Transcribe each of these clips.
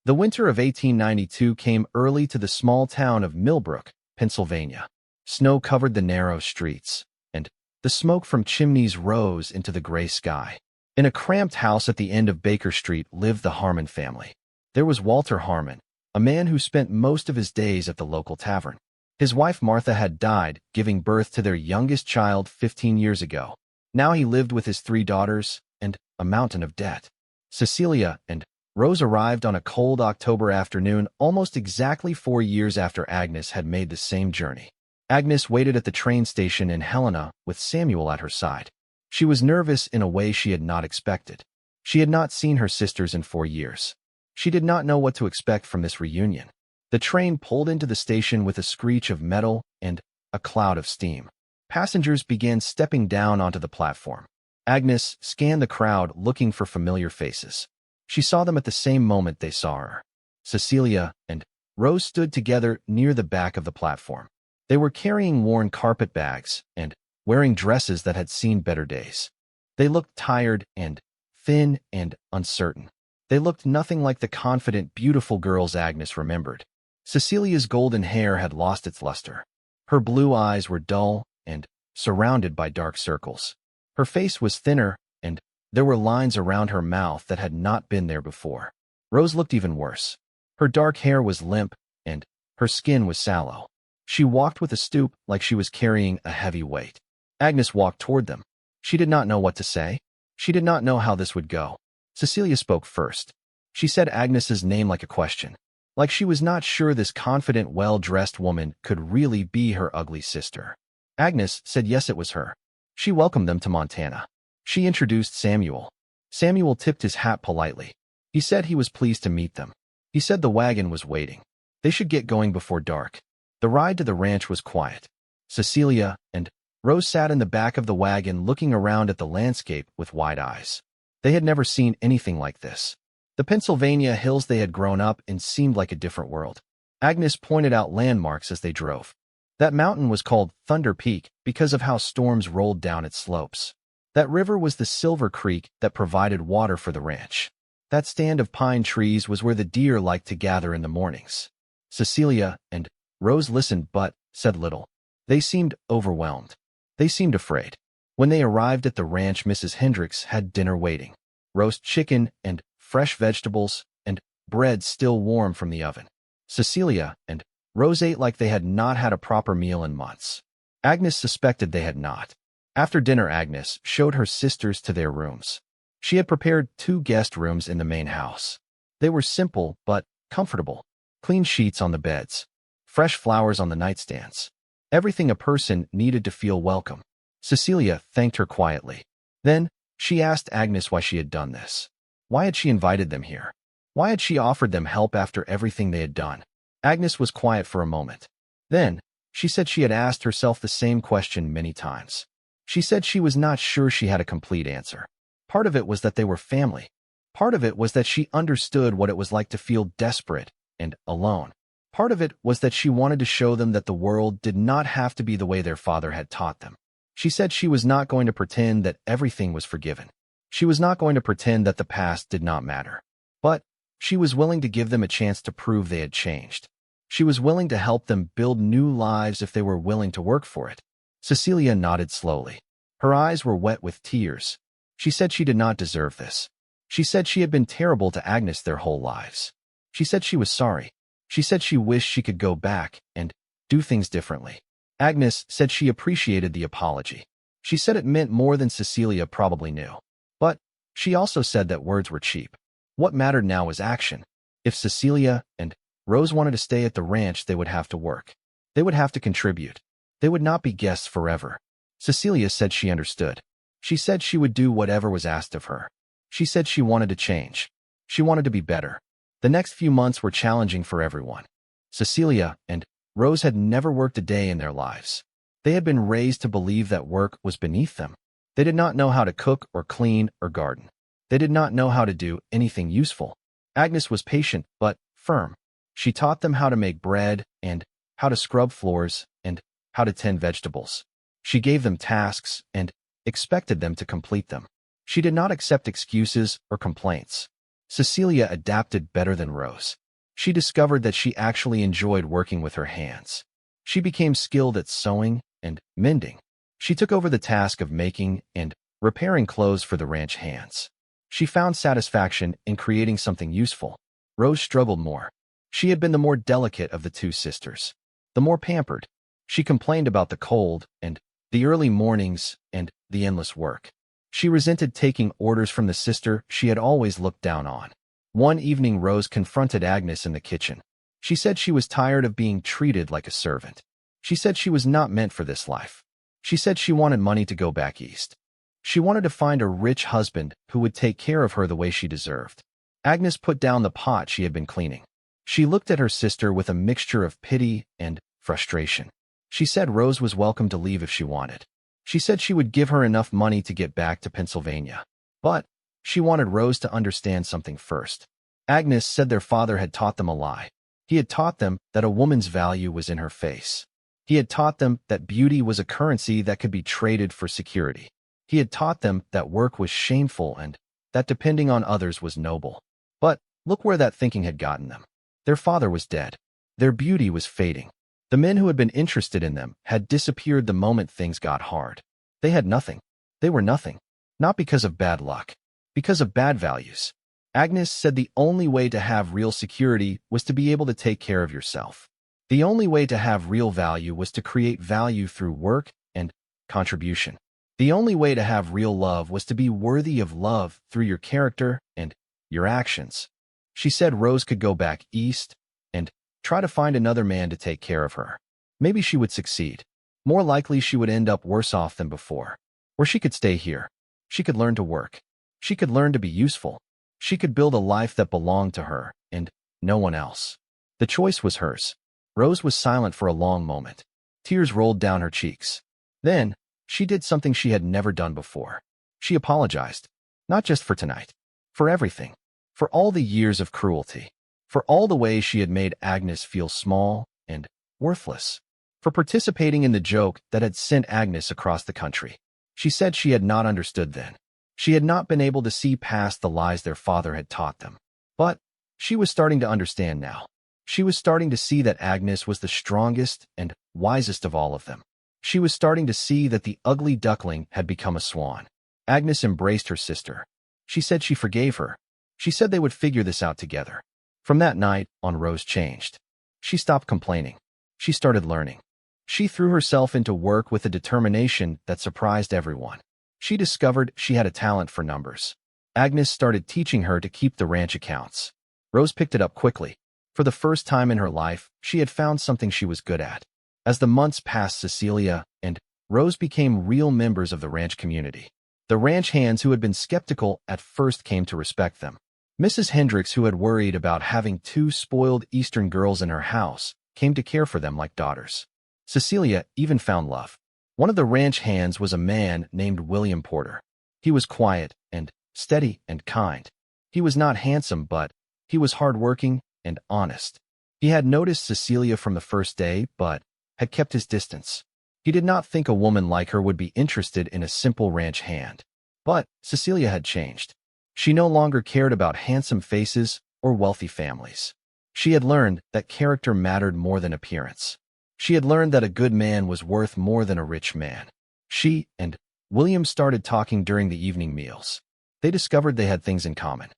The winter of 1892 came early to the small town of Millbrook, Pennsylvania. Snow covered the narrow streets, and the smoke from chimneys rose into the gray sky. In a cramped house at the end of Baker Street lived the Harmon family. There was Walter Harmon, a man who spent most of his days at the local tavern. His wife Martha had died, giving birth to their youngest child 15 years ago. Now he lived with his 3 daughters and a mountain of debt. Cecilia and Rose arrived on a cold October afternoon almost exactly 4 years after Agnes had made the same journey. Agnes waited at the train station in Helena with Samuel at her side. She was nervous in a way she had not expected. She had not seen her sisters in 4 years. She did not know what to expect from this reunion. The train pulled into the station with a screech of metal and a cloud of steam. Passengers began stepping down onto the platform. Agnes scanned the crowd looking for familiar faces. She saw them at the same moment they saw her. Cecilia and Rose stood together near the back of the platform. They were carrying worn carpet bags and wearing dresses that had seen better days. They looked tired and thin and uncertain. They looked nothing like the confident, beautiful girls Agnes remembered. Cecilia's golden hair had lost its luster. Her blue eyes were dull and surrounded by dark circles. Her face was thinner, and there were lines around her mouth that had not been there before. Rose looked even worse. Her dark hair was limp, and her skin was sallow. She walked with a stoop like she was carrying a heavy weight. Agnes walked toward them. She did not know what to say. She did not know how this would go. Cecilia spoke first. She said Agnes's name like a question, like she was not sure this confident, well-dressed woman could really be her ugly sister. Agnes said yes, it was her. She welcomed them to Montana. She introduced Samuel. Samuel tipped his hat politely. He said he was pleased to meet them. He said the wagon was waiting. They should get going before dark. The ride to the ranch was quiet. Cecilia and Rose sat in the back of the wagon looking around at the landscape with wide eyes. They had never seen anything like this. The Pennsylvania hills they had grown up in seemed like a different world. Agnes pointed out landmarks as they drove. That mountain was called Thunder Peak because of how storms rolled down its slopes. That river was the Silver Creek that provided water for the ranch. That stand of pine trees was where the deer liked to gather in the mornings. Cecilia and Rose listened but said little. They seemed overwhelmed. They seemed afraid. When they arrived at the ranch, Mrs. Hendricks had dinner waiting. Roast chicken and fresh vegetables and bread still warm from the oven. Cecilia and Rose ate like they had not had a proper meal in months. Agnes suspected they had not. After dinner, Agnes showed her sisters to their rooms. She had prepared 2 guest rooms in the main house. They were simple but comfortable. Clean sheets on the beds. Fresh flowers on the nightstands. Everything a person needed to feel welcome. Cecilia thanked her quietly. Then, she asked Agnes why she had done this. Why had she invited them here? Why had she offered them help after everything they had done? Agnes was quiet for a moment. Then, she said she had asked herself the same question many times. She said she was not sure she had a complete answer. Part of it was that they were family. Part of it was that she understood what it was like to feel desperate and alone. Part of it was that she wanted to show them that the world did not have to be the way their father had taught them. She said she was not going to pretend that everything was forgiven. She was not going to pretend that the past did not matter. But she was willing to give them a chance to prove they had changed. She was willing to help them build new lives if they were willing to work for it. Cecilia nodded slowly. Her eyes were wet with tears. She said she did not deserve this. She said she had been terrible to Agnes their whole lives. She said she was sorry. She said she wished she could go back and do things differently. Agnes said she appreciated the apology. She said it meant more than Cecilia probably knew. But she also said that words were cheap. What mattered now was action. If Cecilia and Rose wanted to stay at the ranch, they would have to work. They would have to contribute. They would not be guests forever. Cecilia said she understood. She said she would do whatever was asked of her. She said she wanted to change. She wanted to be better. The next few months were challenging for everyone. Cecilia and Rose had never worked a day in their lives. They had been raised to believe that work was beneath them. They did not know how to cook or clean or garden. They did not know how to do anything useful. Agnes was patient but firm. She taught them how to make bread and how to scrub floors and how to tend vegetables. She gave them tasks and expected them to complete them. She did not accept excuses or complaints. Cecilia adapted better than Rose. She discovered that she actually enjoyed working with her hands. She became skilled at sewing and mending. She took over the task of making and repairing clothes for the ranch hands. She found satisfaction in creating something useful. Rose struggled more. She had been the more delicate of the two sisters, the more pampered. She complained about the cold and the early mornings and the endless work. She resented taking orders from the sister she had always looked down on. One evening, Rose confronted Agnes in the kitchen. She said she was tired of being treated like a servant. She said she was not meant for this life. She said she wanted money to go back east. She wanted to find a rich husband who would take care of her the way she deserved. Agnes put down the pot she had been cleaning. She looked at her sister with a mixture of pity and frustration. She said Rose was welcome to leave if she wanted. She said she would give her enough money to get back to Pennsylvania. But she wanted Rose to understand something first. Agnes said their father had taught them a lie. He had taught them that a woman's value was in her face. He had taught them that beauty was a currency that could be traded for security. He had taught them that work was shameful and that depending on others was noble. But look where that thinking had gotten them. Their father was dead. Their beauty was fading. The men who had been interested in them had disappeared the moment things got hard. They had nothing. They were nothing. Not because of bad luck. Because of bad values. Agnes said the only way to have real security was to be able to take care of yourself. The only way to have real value was to create value through work and contribution. The only way to have real love was to be worthy of love through your character and your actions. She said Rose could go back east and try to find another man to take care of her. Maybe she would succeed. More likely she would end up worse off than before. Or she could stay here. She could learn to work. She could learn to be useful. She could build a life that belonged to her and no one else. The choice was hers. Rose was silent for a long moment. Tears rolled down her cheeks. Then, she did something she had never done before. She apologized. Not just for tonight. For everything. For all the years of cruelty. For all the ways she had made Agnes feel small and worthless. For participating in the joke that had sent Agnes across the country. She said she had not understood then. She had not been able to see past the lies their father had taught them. But she was starting to understand now. She was starting to see that Agnes was the strongest and wisest of all of them. She was starting to see that the ugly duckling had become a swan. Agnes embraced her sister. She said she forgave her. She said they would figure this out together. From that night on, Rose changed. She stopped complaining. She started learning. She threw herself into work with a determination that surprised everyone. She discovered she had a talent for numbers. Agnes started teaching her to keep the ranch accounts. Rose picked it up quickly. For the first time in her life, she had found something she was good at. As the months passed, Cecilia and Rose became real members of the ranch community. The ranch hands who had been skeptical at first came to respect them. Mrs. Hendricks, who had worried about having two spoiled Eastern girls in her house, came to care for them like daughters. Cecilia even found love. One of the ranch hands was a man named William Porter. He was quiet and steady and kind. He was not handsome, but he was hardworking and honest. He had noticed Cecilia from the first day, but had kept his distance. He did not think a woman like her would be interested in a simple ranch hand. But Cecilia had changed. She no longer cared about handsome faces or wealthy families. She had learned that character mattered more than appearance. She had learned that a good man was worth more than a rich man. She and William started talking during the evening meals. They discovered they had things in common.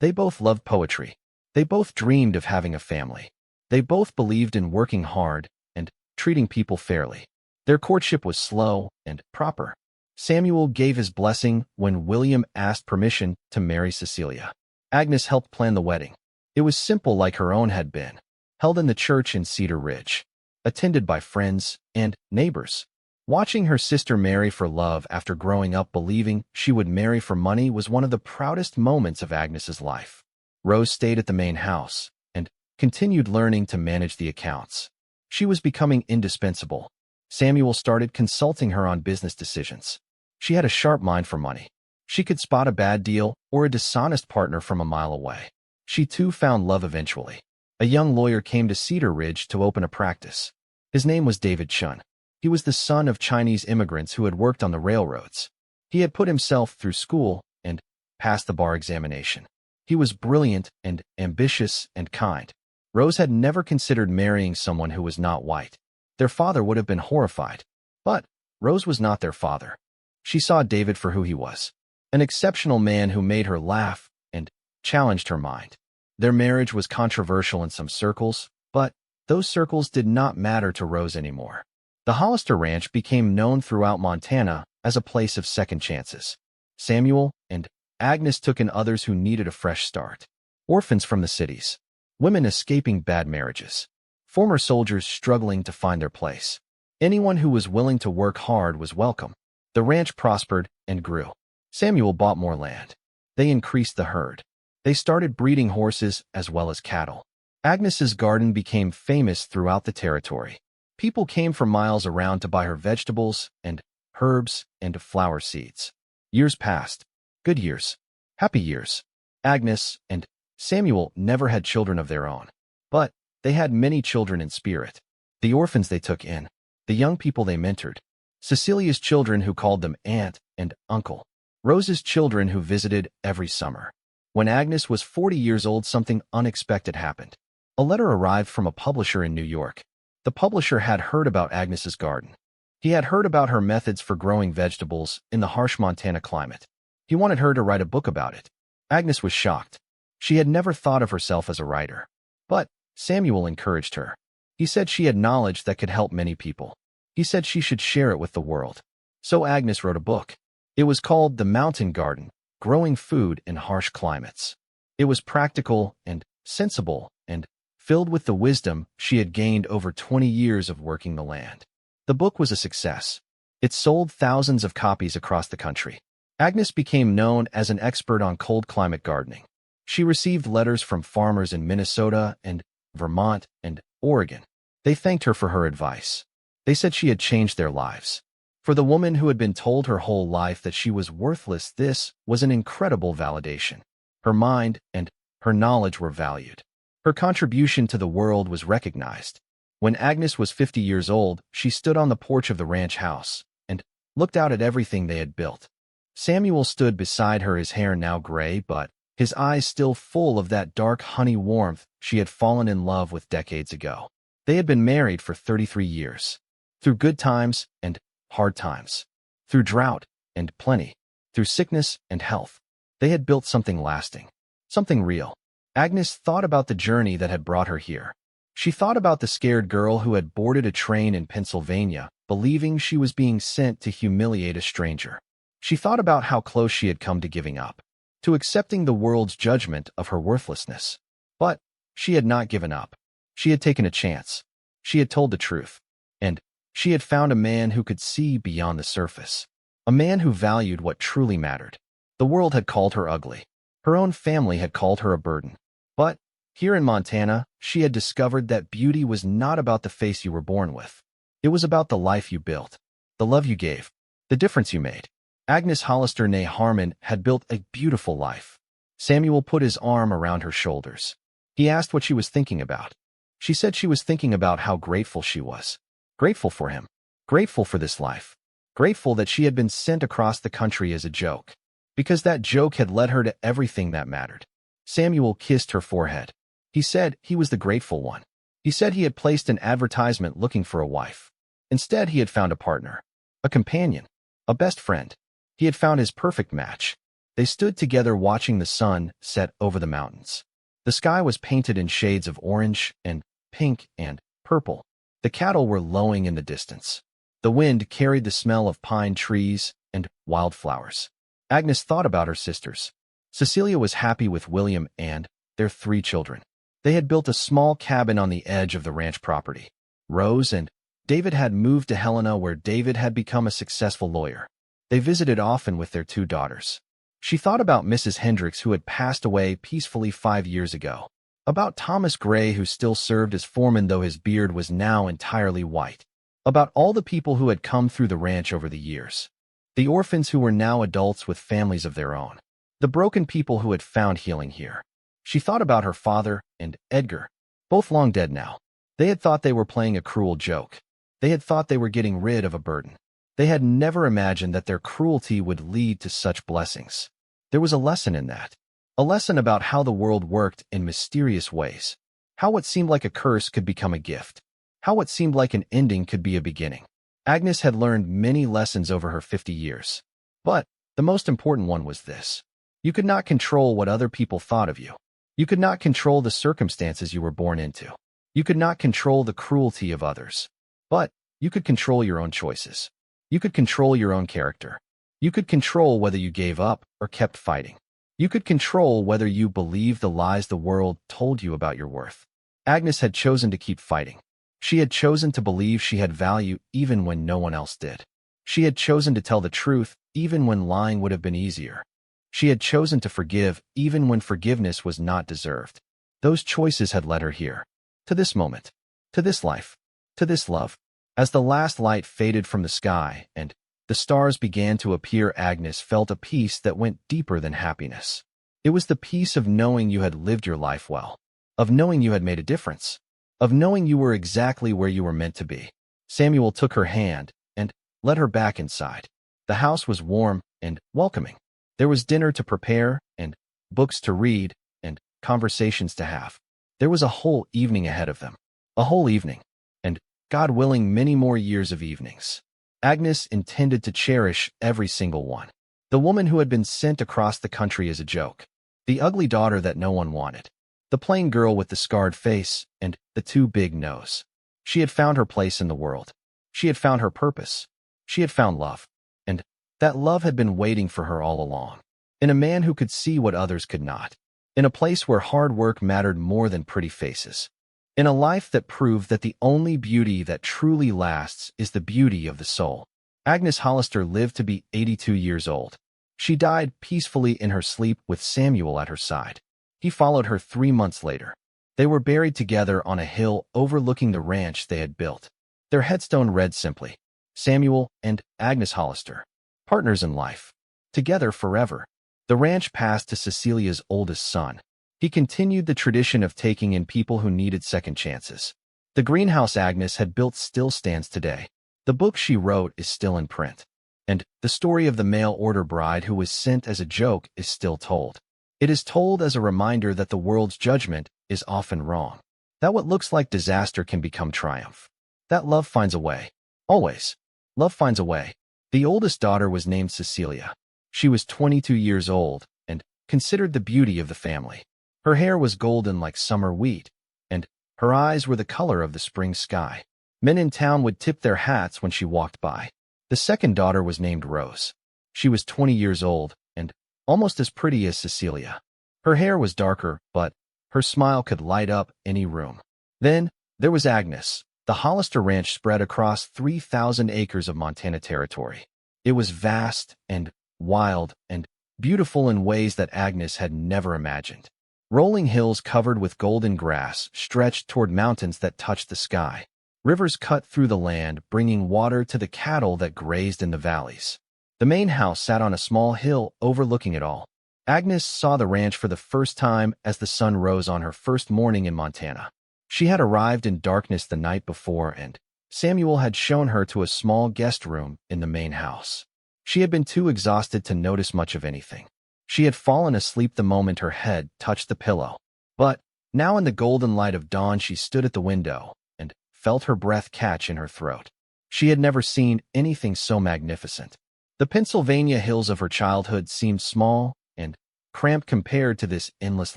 They both loved poetry. They both dreamed of having a family. They both believed in working hard and treating people fairly. Their courtship was slow and proper. Samuel gave his blessing when William asked permission to marry Cecilia. Agnes helped plan the wedding. It was simple like her own had been, held in the church in Cedar Ridge, attended by friends and neighbors. Watching her sister marry for love after growing up believing she would marry for money was one of the proudest moments of Agnes's life. Rose stayed at the main house and continued learning to manage the accounts. She was becoming indispensable. Samuel started consulting her on business decisions. She had a sharp mind for money. She could spot a bad deal or a dishonest partner from a mile away. She too found love eventually. A young lawyer came to Cedar Ridge to open a practice. His name was David Chun. He was the son of Chinese immigrants who had worked on the railroads. He had put himself through school and passed the bar examination. He was brilliant and ambitious and kind. Rose had never considered marrying someone who was not white. Their father would have been horrified. But Rose was not their father. She saw David for who he was, an exceptional man who made her laugh and challenged her mind. Their marriage was controversial in some circles, but those circles did not matter to Rose anymore. The Hollister Ranch became known throughout Montana as a place of second chances. Samuel and Agnes took in others who needed a fresh start. Orphans from the cities, women escaping bad marriages, former soldiers struggling to find their place. Anyone who was willing to work hard was welcome. The ranch prospered and grew. Samuel bought more land. They increased the herd. They started breeding horses as well as cattle. Agnes's garden became famous throughout the territory. People came from miles around to buy her vegetables and herbs and flower seeds. Years passed. Good years. Happy years. Agnes and Samuel never had children of their own, but they had many children in spirit. The orphans they took in, the young people they mentored, Cecilia's children who called them aunt and uncle, Rose's children who visited every summer. When Agnes was 40 years old, something unexpected happened. A letter arrived from a publisher in New York. The publisher had heard about Agnes's garden. He had heard about her methods for growing vegetables in the harsh Montana climate. He wanted her to write a book about it. Agnes was shocked. She had never thought of herself as a writer. But Samuel encouraged her. He said she had knowledge that could help many people. He said she should share it with the world. So Agnes wrote a book. It was called The Mountain Garden, Growing Food in Harsh Climates. It was practical and sensible and filled with the wisdom she had gained over 20 years of working the land. The book was a success. It sold thousands of copies across the country. Agnes became known as an expert on cold climate gardening. She received letters from farmers in Minnesota and Vermont and Oregon. They thanked her for her advice. They said she had changed their lives. For the woman who had been told her whole life that she was worthless, this was an incredible validation. Her mind and her knowledge were valued. Her contribution to the world was recognized. When Agnes was 50 years old, she stood on the porch of the ranch house and looked out at everything they had built. Samuel stood beside her, his hair now gray, but his eyes still full of that dark honey warmth she had fallen in love with decades ago. They had been married for 33 years. Through good times and hard times. Through drought and plenty. Through sickness and health. They had built something lasting. Something real. Agnes thought about the journey that had brought her here. She thought about the scared girl who had boarded a train in Pennsylvania, believing she was being sent to humiliate a stranger. She thought about how close she had come to giving up, to accepting the world's judgment of her worthlessness. But she had not given up. She had taken a chance. She had told the truth. And she had found a man who could see beyond the surface. A man who valued what truly mattered. The world had called her ugly. Her own family had called her a burden. But here in Montana, she had discovered that beauty was not about the face you were born with. It was about the life you built, the love you gave, the difference you made. Agnes Hollister née Harmon had built a beautiful life. Samuel put his arm around her shoulders. He asked what she was thinking about. She said she was thinking about how grateful she was. Grateful for him. Grateful for this life. Grateful that she had been sent across the country as a joke. Because that joke had led her to everything that mattered. Samuel kissed her forehead. He said he was the grateful one. He said he had placed an advertisement looking for a wife. Instead, he had found a partner, a companion, a best friend. He had found his perfect match. They stood together watching the sun set over the mountains. The sky was painted in shades of orange and pink and purple. The cattle were lowing in the distance. The wind carried the smell of pine trees and wildflowers. Agnes thought about her sisters. Cecilia was happy with William and their 3 children. They had built a small cabin on the edge of the ranch property. Rose and David had moved to Helena, where David had become a successful lawyer. They visited often with their 2 daughters. She thought about Mrs. Hendricks, who had passed away peacefully 5 years ago. About Thomas Gray, who still served as foreman, though his beard was now entirely white. About all the people who had come through the ranch over the years. The orphans who were now adults with families of their own. The broken people who had found healing here. She thought about her father and Edgar, both long dead now. They had thought they were playing a cruel joke. They had thought they were getting rid of a burden. They had never imagined that their cruelty would lead to such blessings. There was a lesson in that. A lesson about how the world worked in mysterious ways. How what seemed like a curse could become a gift. How what seemed like an ending could be a beginning. Agnes had learned many lessons over her 50 years. But the most important one was this. You could not control what other people thought of you. You could not control the circumstances you were born into. You could not control the cruelty of others. But you could control your own choices. You could control your own character. You could control whether you gave up or kept fighting. You could control whether you believed the lies the world told you about your worth. Agnes had chosen to keep fighting. She had chosen to believe she had value even when no one else did. She had chosen to tell the truth even when lying would have been easier. She had chosen to forgive even when forgiveness was not deserved. Those choices had led her here. To this moment. To this life. To this love. As the last light faded from the sky and the stars began to appear, Agnes felt a peace that went deeper than happiness. It was the peace of knowing you had lived your life well, of knowing you had made a difference, of knowing you were exactly where you were meant to be. Samuel took her hand and led her back inside. The house was warm and welcoming. There was dinner to prepare and books to read and conversations to have. There was a whole evening ahead of them. A whole evening. And, God willing, many more years of evenings. Agnes intended to cherish every single one. The woman who had been sent across the country as a joke. The ugly daughter that no one wanted. The plain girl with the scarred face and the too big nose. She had found her place in the world. She had found her purpose. She had found love. And that love had been waiting for her all along. In a man who could see what others could not. In a place where hard work mattered more than pretty faces. In a life that proved that the only beauty that truly lasts is the beauty of the soul. Agnes Hollister lived to be 82 years old. She died peacefully in her sleep with Samuel at her side. He followed her 3 months later. They were buried together on a hill overlooking the ranch they had built. Their headstone read simply, Samuel and Agnes Hollister, partners in life, together forever. The ranch passed to Cecilia's oldest son. He continued the tradition of taking in people who needed second chances. The greenhouse Agnes had built still stands today. The book she wrote is still in print. And the story of the mail-order bride who was sent as a joke is still told. It is told as a reminder that the world's judgment is often wrong. That what looks like disaster can become triumph. That love finds a way. Always. Love finds a way. The oldest daughter was named Cecilia. She was 22 years old and considered the beauty of the family. Her hair was golden like summer wheat, and her eyes were the color of the spring sky. Men in town would tip their hats when she walked by. The second daughter was named Rose. She was 20 years old and almost as pretty as Cecilia. Her hair was darker, but her smile could light up any room. Then there was Agnes. The Hollister Ranch spread across 3,000 acres of Montana territory. It was vast and wild and beautiful in ways that Agnes had never imagined. Rolling hills covered with golden grass stretched toward mountains that touched the sky. Rivers cut through the land, bringing water to the cattle that grazed in the valleys. The main house sat on a small hill overlooking it all. Agnes saw the ranch for the first time as the sun rose on her first morning in Montana. She had arrived in darkness the night before, and Samuel had shown her to a small guest room in the main house. She had been too exhausted to notice much of anything. She had fallen asleep the moment her head touched the pillow. But now in the golden light of dawn she stood at the window and felt her breath catch in her throat. She had never seen anything so magnificent. The Pennsylvania hills of her childhood seemed small and cramped compared to this endless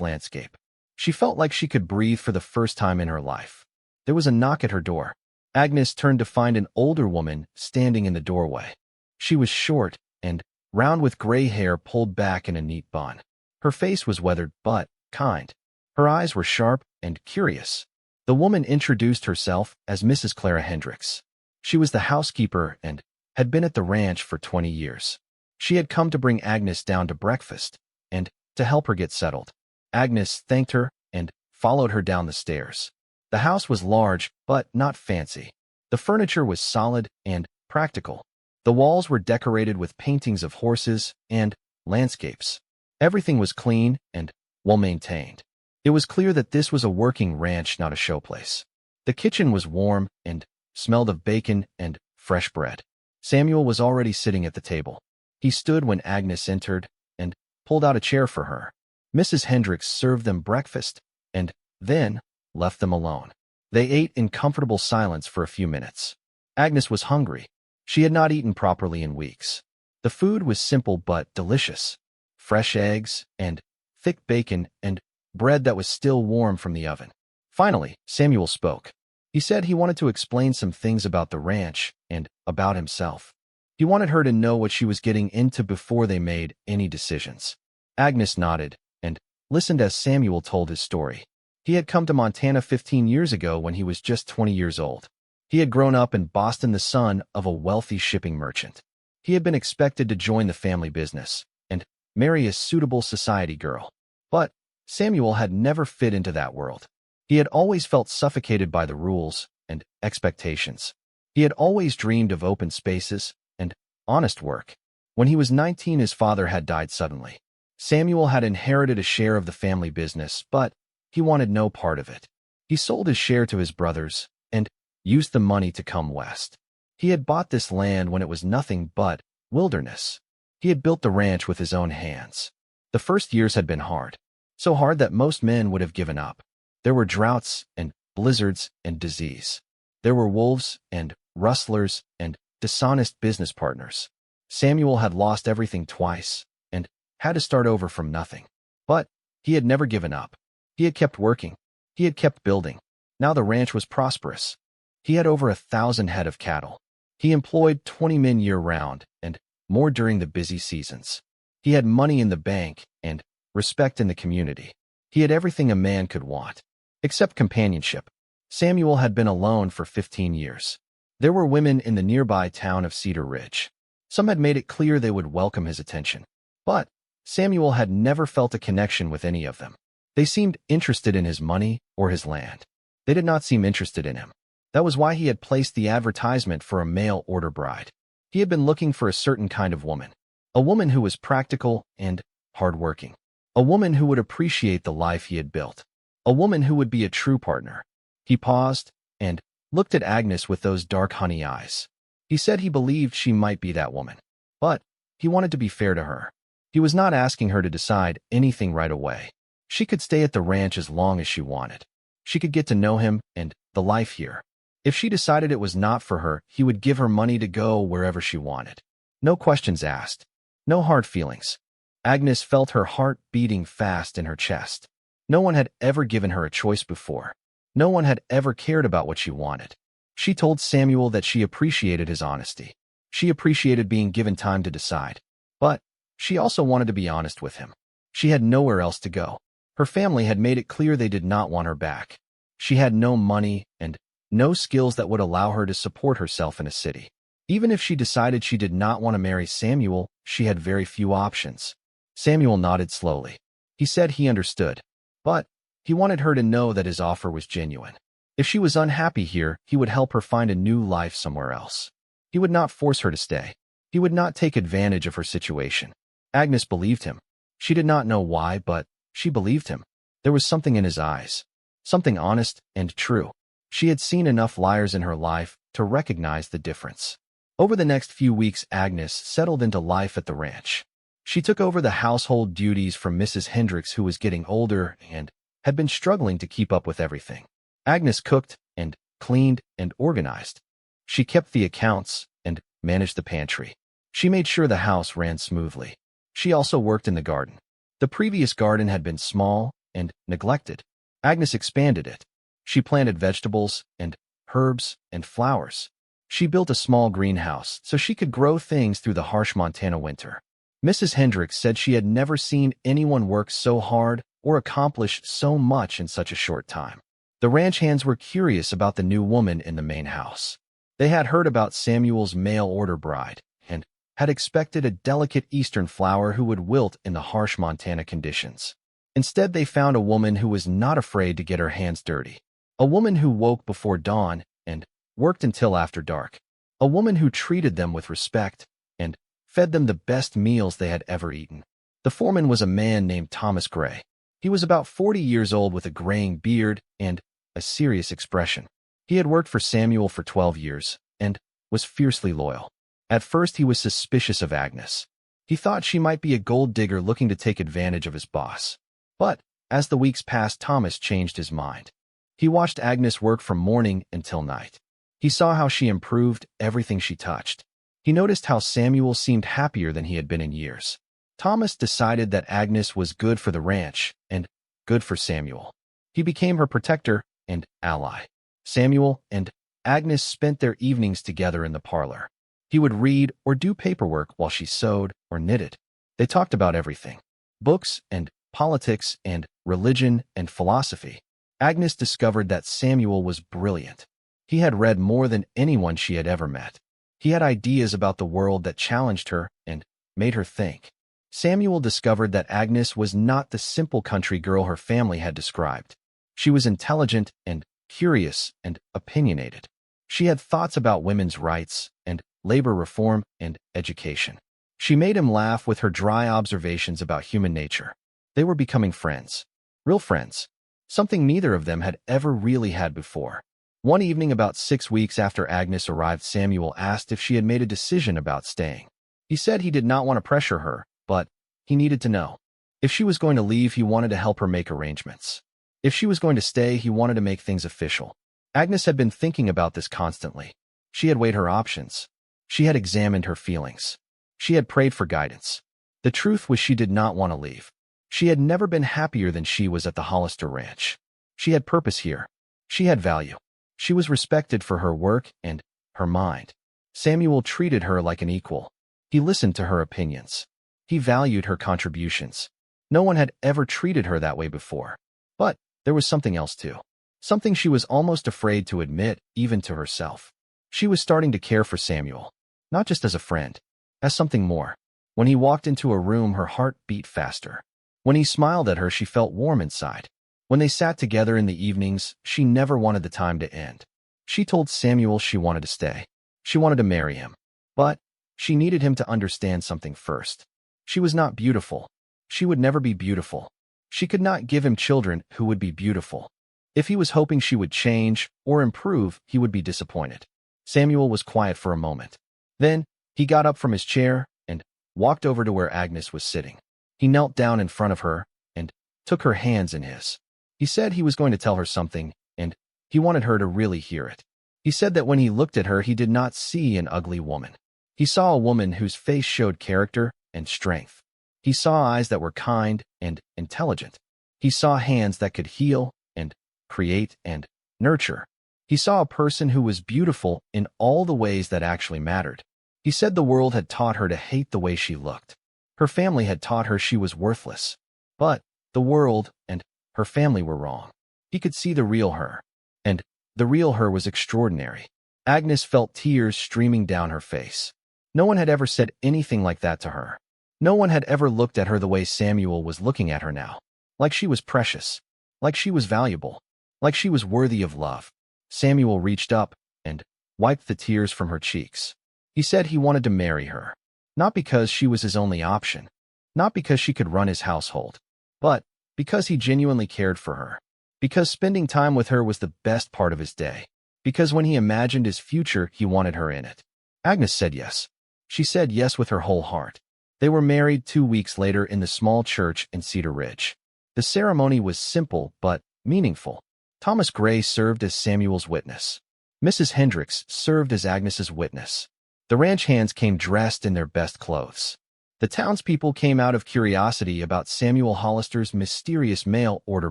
landscape. She felt like she could breathe for the first time in her life. There was a knock at her door. Agnes turned to find an older woman standing in the doorway. She was short and round with gray hair pulled back in a neat bun. Her face was weathered but kind. Her eyes were sharp and curious. The woman introduced herself as Mrs. Clara Hendricks. She was the housekeeper and had been at the ranch for 20 years. She had come to bring Agnes down to breakfast and to help her get settled. Agnes thanked her and followed her down the stairs. The house was large but not fancy. The furniture was solid and practical. The walls were decorated with paintings of horses and landscapes. Everything was clean and well-maintained. It was clear that this was a working ranch, not a showplace. The kitchen was warm and smelled of bacon and fresh bread. Samuel was already sitting at the table. He stood when Agnes entered and pulled out a chair for her. Mrs. Hendricks served them breakfast and then left them alone. They ate in comfortable silence for a few minutes. Agnes was hungry. She had not eaten properly in weeks. The food was simple but delicious. Fresh eggs and thick bacon and bread that was still warm from the oven. Finally, Samuel spoke. He said he wanted to explain some things about the ranch and about himself. He wanted her to know what she was getting into before they made any decisions. Agnes nodded and listened as Samuel told his story. He had come to Montana 15 years ago when he was just 20 years old. He had grown up in Boston, the son of a wealthy shipping merchant. He had been expected to join the family business and marry a suitable society girl. But Samuel had never fit into that world. He had always felt suffocated by the rules and expectations. He had always dreamed of open spaces and honest work. When he was 19, his father had died suddenly. Samuel had inherited a share of the family business, but he wanted no part of it. He sold his share to his brothers and used the money to come west. He had bought this land when it was nothing but wilderness. He had built the ranch with his own hands. The first years had been hard, so hard that most men would have given up. There were droughts and blizzards and disease. There were wolves and rustlers and dishonest business partners. Samuel had lost everything twice and had to start over from nothing. But he had never given up. He had kept working. He had kept building. Now the ranch was prosperous. He had over 1,000 head of cattle. He employed 20 men year-round and more during the busy seasons. He had money in the bank and respect in the community. He had everything a man could want, except companionship. Samuel had been alone for 15 years. There were women in the nearby town of Cedar Ridge. Some had made it clear they would welcome his attention. But Samuel had never felt a connection with any of them. They seemed interested in his money or his land. They did not seem interested in him. That was why he had placed the advertisement for a mail-order bride. He had been looking for a certain kind of woman, a woman who was practical and hardworking, a woman who would appreciate the life he had built, a woman who would be a true partner. He paused and looked at Agnes with those dark honey eyes. He said he believed she might be that woman, but he wanted to be fair to her. He was not asking her to decide anything right away. She could stay at the ranch as long as she wanted. She could get to know him and the life here. If she decided it was not for her, he would give her money to go wherever she wanted. No questions asked. No hard feelings. Agnes felt her heart beating fast in her chest. No one had ever given her a choice before. No one had ever cared about what she wanted. She told Samuel that she appreciated his honesty. She appreciated being given time to decide. But she also wanted to be honest with him. She had nowhere else to go. Her family had made it clear they did not want her back. She had no money and no skills that would allow her to support herself in a city. Even if she decided she did not want to marry Samuel, she had very few options. Samuel nodded slowly. He said he understood, but he wanted her to know that his offer was genuine. If she was unhappy here, he would help her find a new life somewhere else. He would not force her to stay. He would not take advantage of her situation. Agnes believed him. She did not know why, but she believed him. There was something in his eyes, something honest and true. She had seen enough liars in her life to recognize the difference. Over the next few weeks, Agnes settled into life at the ranch. She took over the household duties from Mrs. Hendricks, who was getting older and had been struggling to keep up with everything. Agnes cooked and cleaned and organized. She kept the accounts and managed the pantry. She made sure the house ran smoothly. She also worked in the garden. The previous garden had been small and neglected. Agnes expanded it. She planted vegetables and herbs and flowers. She built a small greenhouse so she could grow things through the harsh Montana winter. Mrs. Hendricks said she had never seen anyone work so hard or accomplish so much in such a short time. The ranch hands were curious about the new woman in the main house. They had heard about Samuel's mail-order bride and had expected a delicate eastern flower who would wilt in the harsh Montana conditions. Instead, they found a woman who was not afraid to get her hands dirty. A woman who woke before dawn and worked until after dark. A woman who treated them with respect and fed them the best meals they had ever eaten. The foreman was a man named Thomas Gray. He was about 40 years old with a graying beard and a serious expression. He had worked for Samuel for 12 years and was fiercely loyal. At first, he was suspicious of Agnes. He thought she might be a gold digger looking to take advantage of his boss. But as the weeks passed, Thomas changed his mind. He watched Agnes work from morning until night. He saw how she improved everything she touched. He noticed how Samuel seemed happier than he had been in years. Thomas decided that Agnes was good for the ranch and good for Samuel. He became her protector and ally. Samuel and Agnes spent their evenings together in the parlor. He would read or do paperwork while she sewed or knitted. They talked about everything: books and politics and religion and philosophy. Agnes discovered that Samuel was brilliant. He had read more than anyone she had ever met. He had ideas about the world that challenged her and made her think. Samuel discovered that Agnes was not the simple country girl her family had described. She was intelligent and curious and opinionated. She had thoughts about women's rights and labor reform and education. She made him laugh with her dry observations about human nature. They were becoming friends. Real friends. Something neither of them had ever really had before. One evening, about 6 weeks after Agnes arrived, Samuel asked if she had made a decision about staying. He said he did not want to pressure her, but he needed to know. If she was going to leave, he wanted to help her make arrangements. If she was going to stay, he wanted to make things official. Agnes had been thinking about this constantly. She had weighed her options. She had examined her feelings. She had prayed for guidance. The truth was, she did not want to leave. She had never been happier than she was at the Hollister Ranch. She had purpose here. She had value. She was respected for her work and her mind. Samuel treated her like an equal. He listened to her opinions. He valued her contributions. No one had ever treated her that way before. But there was something else too. Something she was almost afraid to admit, even to herself. She was starting to care for Samuel, not just as a friend, as something more. When he walked into a room, her heart beat faster. When he smiled at her, she felt warm inside. When they sat together in the evenings, she never wanted the time to end. She told Samuel she wanted to stay. She wanted to marry him. But she needed him to understand something first. She was not beautiful. She would never be beautiful. She could not give him children who would be beautiful. If he was hoping she would change or improve, he would be disappointed. Samuel was quiet for a moment. Then he got up from his chair and walked over to where Agnes was sitting. He knelt down in front of her and took her hands in his. He said he was going to tell her something, and he wanted her to really hear it. He said that when he looked at her, he did not see an ugly woman. He saw a woman whose face showed character and strength. He saw eyes that were kind and intelligent. He saw hands that could heal and create and nurture. He saw a person who was beautiful in all the ways that actually mattered. He said the world had taught her to hate the way she looked. Her family had taught her she was worthless. But the world and her family were wrong. He could see the real her. And the real her was extraordinary. Agnes felt tears streaming down her face. No one had ever said anything like that to her. No one had ever looked at her the way Samuel was looking at her now. Like she was precious. Like she was valuable. Like she was worthy of love. Samuel reached up and wiped the tears from her cheeks. He said he wanted to marry her. Not because she was his only option. Not because she could run his household. But because he genuinely cared for her. Because spending time with her was the best part of his day. Because when he imagined his future, he wanted her in it. Agnes said yes. She said yes with her whole heart. They were married 2 weeks later in the small church in Cedar Ridge. The ceremony was simple but meaningful. Thomas Gray served as Samuel's witness. Mrs. Hendricks served as Agnes's witness. The ranch hands came dressed in their best clothes. The townspeople came out of curiosity about Samuel Hollister's mysterious mail-order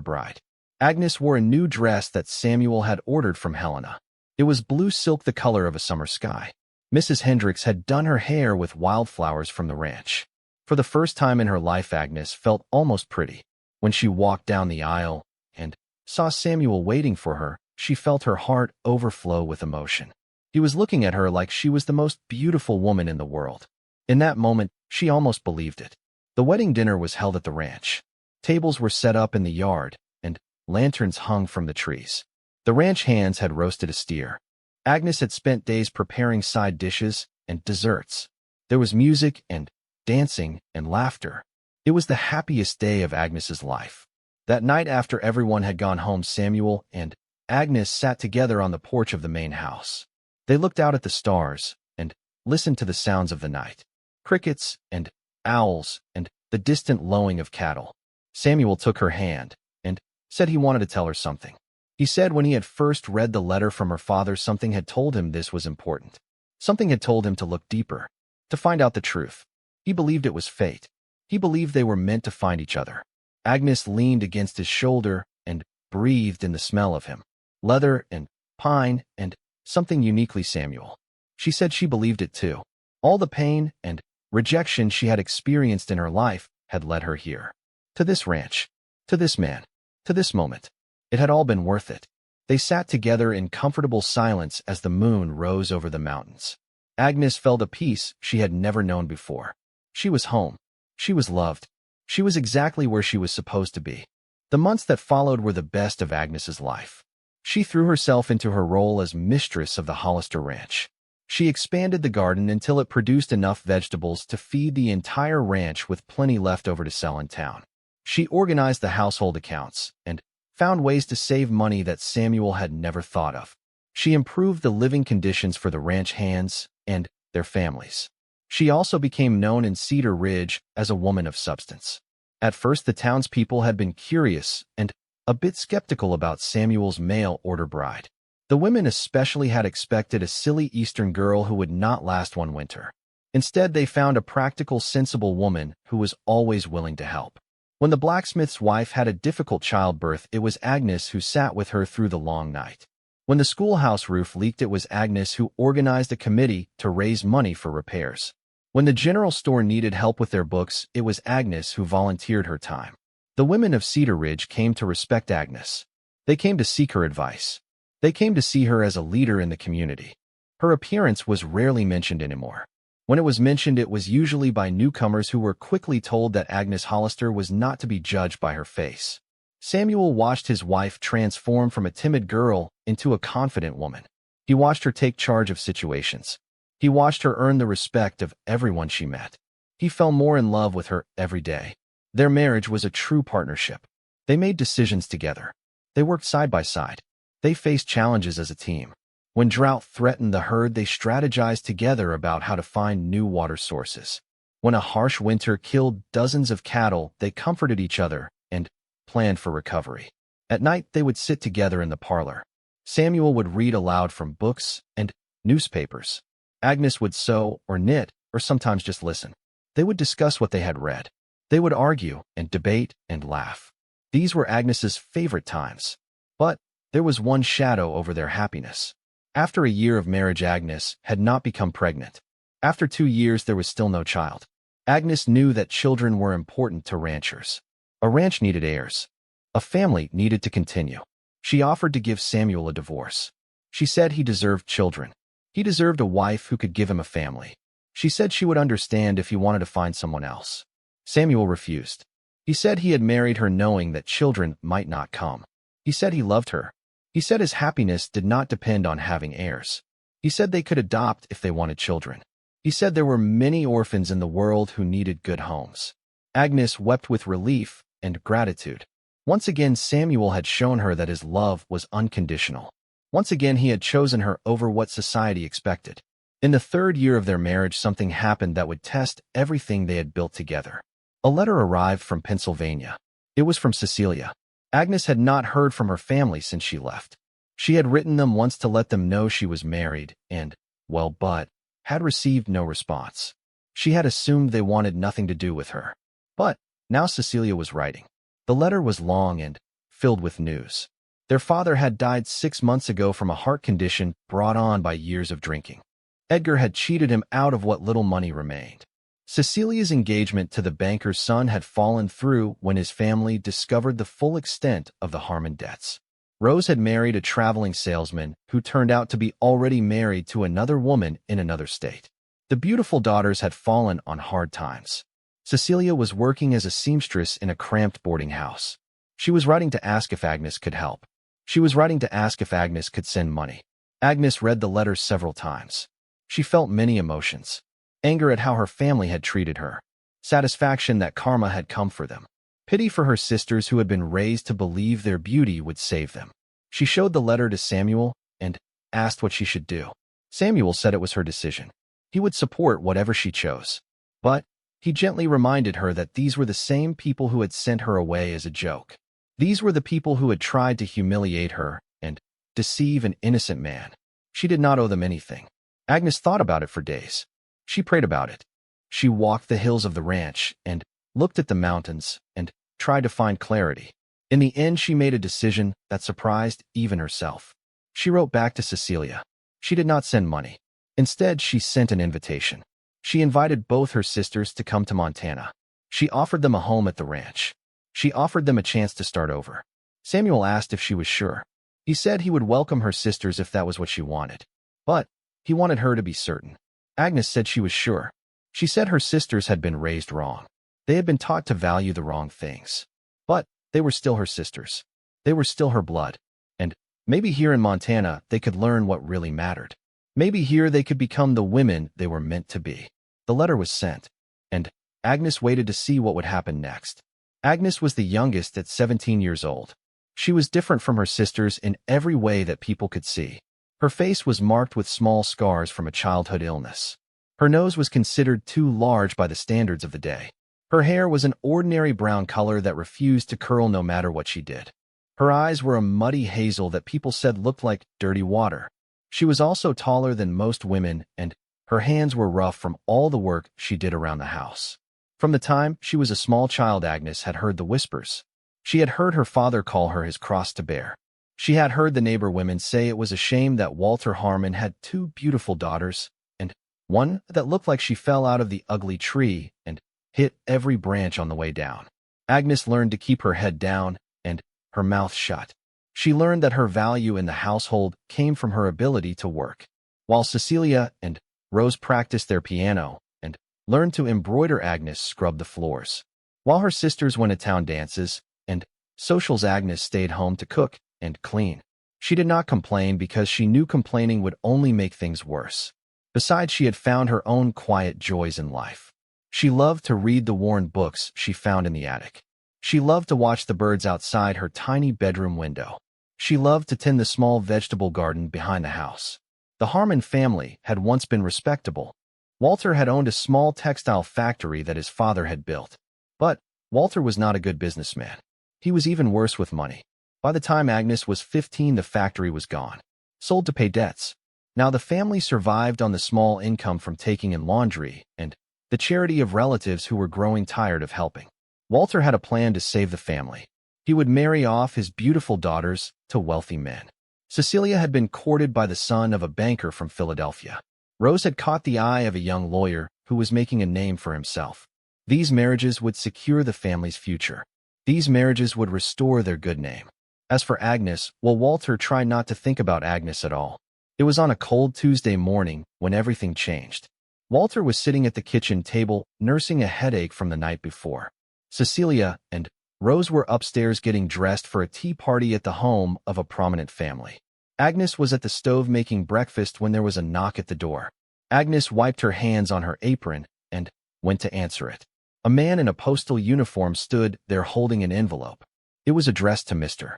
bride. Agnes wore a new dress that Samuel had ordered from Helena. It was blue silk, the color of a summer sky. Mrs. Hendricks had done her hair with wildflowers from the ranch. For the first time in her life, Agnes felt almost pretty. When she walked down the aisle and saw Samuel waiting for her, she felt her heart overflow with emotion. He was looking at her like she was the most beautiful woman in the world. In that moment, she almost believed it. The wedding dinner was held at the ranch. Tables were set up in the yard, and lanterns hung from the trees. The ranch hands had roasted a steer. Agnes had spent days preparing side dishes and desserts. There was music and dancing and laughter. It was the happiest day of Agnes's life. That night, after everyone had gone home, Samuel and Agnes sat together on the porch of the main house. They looked out at the stars and listened to the sounds of the night. Crickets and owls and the distant lowing of cattle. Samuel took her hand and said he wanted to tell her something. He said when he had first read the letter from her father, something had told him this was important. Something had told him to look deeper, to find out the truth. He believed it was fate. He believed they were meant to find each other. Agnes leaned against his shoulder and breathed in the smell of him. Leather and pine and something uniquely Samuel. She said she believed it too. All the pain and rejection she had experienced in her life had led her here. To this ranch. To this man. To this moment. It had all been worth it. They sat together in comfortable silence as the moon rose over the mountains. Agnes felt a peace she had never known before. She was home. She was loved. She was exactly where she was supposed to be. The months that followed were the best of Agnes's life. She threw herself into her role as mistress of the Hollister Ranch. She expanded the garden until it produced enough vegetables to feed the entire ranch with plenty left over to sell in town. She organized the household accounts and found ways to save money that Samuel had never thought of. She improved the living conditions for the ranch hands and their families. She also became known in Cedar Ridge as a woman of substance. At first, the townspeople had been curious and a bit skeptical about Samuel's mail-order bride. The women especially had expected a silly Eastern girl who would not last one winter. Instead, they found a practical, sensible woman who was always willing to help. When the blacksmith's wife had a difficult childbirth, it was Agnes who sat with her through the long night. When the schoolhouse roof leaked, it was Agnes who organized a committee to raise money for repairs. When the general store needed help with their books, it was Agnes who volunteered her time. The women of Cedar Ridge came to respect Agnes. They came to seek her advice. They came to see her as a leader in the community. Her appearance was rarely mentioned anymore. When it was mentioned, it was usually by newcomers who were quickly told that Agnes Hollister was not to be judged by her face. Samuel watched his wife transform from a timid girl into a confident woman. He watched her take charge of situations. He watched her earn the respect of everyone she met. He fell more in love with her every day. Their marriage was a true partnership. They made decisions together. They worked side by side. They faced challenges as a team. When drought threatened the herd, they strategized together about how to find new water sources. When a harsh winter killed dozens of cattle, they comforted each other and planned for recovery. At night, they would sit together in the parlor. Samuel would read aloud from books and newspapers. Agnes would sew or knit or sometimes just listen. They would discuss what they had read. They would argue and debate and laugh. These were Agnes's favorite times. But there was one shadow over their happiness. After a year of marriage, Agnes had not become pregnant. After 2 years, there was still no child. Agnes knew that children were important to ranchers. A ranch needed heirs. A family needed to continue. She offered to give Samuel a divorce. She said he deserved children. He deserved a wife who could give him a family. She said she would understand if he wanted to find someone else. Samuel refused. He said he had married her knowing that children might not come. He said he loved her. He said his happiness did not depend on having heirs. He said they could adopt if they wanted children. He said there were many orphans in the world who needed good homes. Agnes wept with relief and gratitude. Once again, Samuel had shown her that his love was unconditional. Once again, he had chosen her over what society expected. In the 3rd year of their marriage, something happened that would test everything they had built together. A letter arrived from Pennsylvania. It was from Cecilia. Agnes had not heard from her family since she left. She had written them once to let them know she was married and, but had received no response. She had assumed they wanted nothing to do with her. But now Cecilia was writing. The letter was long and filled with news. Their father had died 6 months ago from a heart condition brought on by years of drinking. Edgar had cheated him out of what little money remained. Cecilia's engagement to the banker's son had fallen through when his family discovered the full extent of the Harmon debts. Rose had married a traveling salesman who turned out to be already married to another woman in another state. The beautiful daughters had fallen on hard times. Cecilia was working as a seamstress in a cramped boarding house. She was writing to ask if Agnes could help. She was writing to ask if Agnes could send money. Agnes read the letter several times. She felt many emotions. Anger at how her family had treated her. Satisfaction that karma had come for them. Pity for her sisters who had been raised to believe their beauty would save them. She showed the letter to Samuel and asked what she should do. Samuel said it was her decision. He would support whatever she chose. But He gently reminded her that these were the same people who had sent her away as a joke. These were the people who had tried to humiliate her and deceive an innocent man. She did not owe them anything. Agnes thought about it for days. She prayed about it. She walked the hills of the ranch and looked at the mountains and tried to find clarity. In the end, she made a decision that surprised even herself. She wrote back to Cecilia. She did not send money. Instead, she sent an invitation. She invited both her sisters to come to Montana. She offered them a home at the ranch. She offered them a chance to start over. Samuel asked if she was sure. He said he would welcome her sisters if that was what she wanted. But he wanted her to be certain. Agnes said she was sure. She said her sisters had been raised wrong. They had been taught to value the wrong things. But they were still her sisters. They were still her blood. And maybe here in Montana, they could learn what really mattered. Maybe here they could become the women they were meant to be. The letter was sent, and Agnes waited to see what would happen next. Agnes was the youngest at 17 years old. She was different from her sisters in every way that people could see. Her face was marked with small scars from a childhood illness. Her nose was considered too large by the standards of the day. Her hair was an ordinary brown color that refused to curl no matter what she did. Her eyes were a muddy hazel that people said looked like dirty water. She was also taller than most women, and her hands were rough from all the work she did around the house. From the time she was a small child, Agnes had heard the whispers. She had heard her father call her his cross to bear. She had heard the neighbor women say it was a shame that Walter Harmon had two beautiful daughters, and one that looked like she fell out of the ugly tree and hit every branch on the way down. Agnes learned to keep her head down and her mouth shut. She learned that her value in the household came from her ability to work. While Cecilia and Rose practiced their piano and learned to embroider, Agnes scrubbed the floors. While her sisters went to town dances and socials, Agnes stayed home to cook and clean. She did not complain because she knew complaining would only make things worse. Besides, she had found her own quiet joys in life. She loved to read the worn books she found in the attic. She loved to watch the birds outside her tiny bedroom window. She loved to tend the small vegetable garden behind the house. The Harmon family had once been respectable. Walter had owned a small textile factory that his father had built. But Walter was not a good businessman. He was even worse with money. By the time Agnes was 15, the factory was gone, sold to pay debts. Now the family survived on the small income from taking in laundry and the charity of relatives who were growing tired of helping. Walter had a plan to save the family. He would marry off his beautiful daughters to wealthy men. Cecilia had been courted by the son of a banker from Philadelphia. Rose had caught the eye of a young lawyer who was making a name for himself. These marriages would secure the family's future. These marriages would restore their good name. As for Agnes, well, Walter tried not to think about Agnes at all. It was on a cold Tuesday morning when everything changed. Walter was sitting at the kitchen table, nursing a headache from the night before. Cecilia and Rose were upstairs getting dressed for a tea party at the home of a prominent family. Agnes was at the stove making breakfast when there was a knock at the door. Agnes wiped her hands on her apron and went to answer it. A man in a postal uniform stood there holding an envelope. It was addressed to Mr.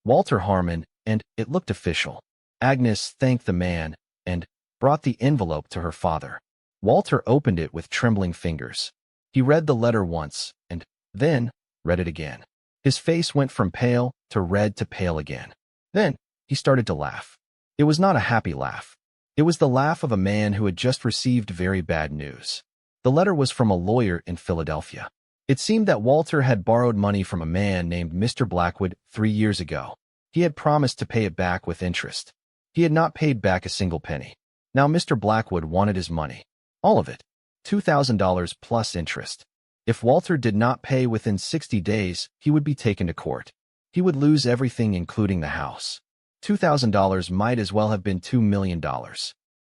Walter Harmon, and it looked official. Agnes thanked the man and brought the envelope to her father. Walter opened it with trembling fingers. He read the letter once and then read it again. His face went from pale to red to pale again. Then he started to laugh. It was not a happy laugh. It was the laugh of a man who had just received very bad news. The letter was from a lawyer in Philadelphia. It seemed that Walter had borrowed money from a man named Mr. Blackwood 3 years ago. He had promised to pay it back with interest. He had not paid back a single penny. Now Mr. Blackwood wanted his money. All of it. $2,000 plus interest. If Walter did not pay within 60 days, he would be taken to court. He would lose everything, including the house. $2,000 might as well have been $2 million.